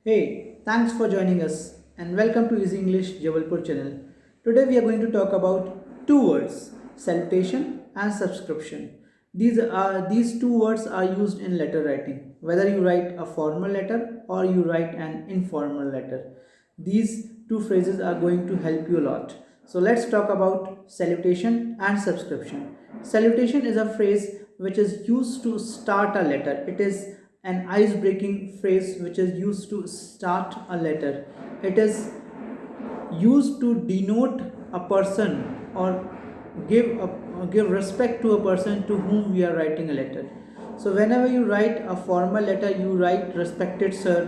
Hey, thanks for joining us and welcome to Easy English Jabalpur channel. Today we are going to talk about two words, salutation and subscription. These two words are used in letter writing, whether you write a formal letter or you write an informal letter. These two phrases are going to help you a lot. So let's talk about salutation and subscription. Salutation is a phrase which is used to start a letter. It is an ice breaking phrase which is used to start a letter. It is used to denote a person or give respect to a person to whom we are writing a letter. So whenever you write a formal letter, you write respected sir,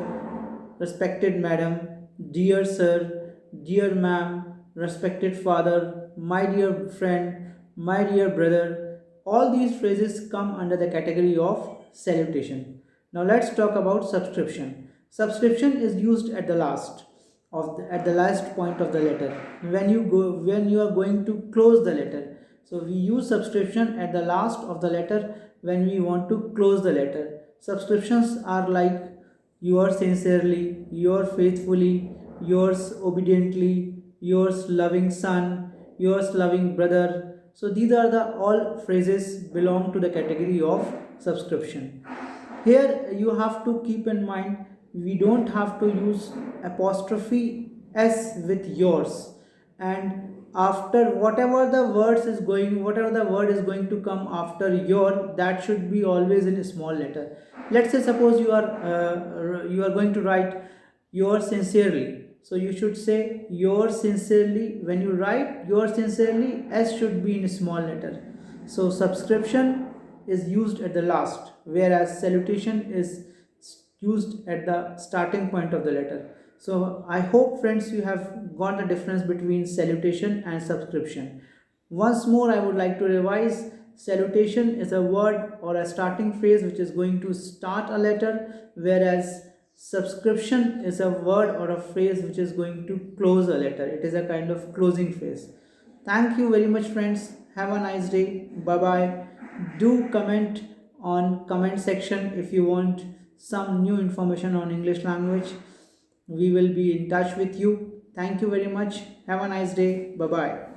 respected madam, dear sir, dear ma'am, respected father, my dear friend, my dear brother. All these phrases come under the category of salutation. Now let's talk about subscription. Subscription is used at the last at the last point of the letter when you are going to close the letter. So we use subscription at the last of the letter when we want to close the letter. Subscriptions are like yours sincerely, yours faithfully, yours obediently, yours loving son, yours loving brother. So these are the all phrases belong to the category of subscription. Here you have to keep in mind we don't have to use apostrophe s with yours, and after whatever the word is going to come after your, that should be always in a small letter. Let's say suppose you are going to write yours sincerely, so you should say yours sincerely. When you write yours sincerely, s should be in a small letter. So subscription is used at the last, whereas salutation is used at the starting point of the letter. So I hope friends you have got the difference between salutation and subscription. Once more I would like to revise. Salutation is a word or a starting phrase which is going to start a letter, whereas subscription is a word or a phrase which is going to close a letter. It is a kind of closing phrase. Thank you very much friends. Have a nice day. Bye bye. Do comment on comment section if you want some new information on English language. We will be in touch with you. Thank you very much. Have a nice day. Bye bye.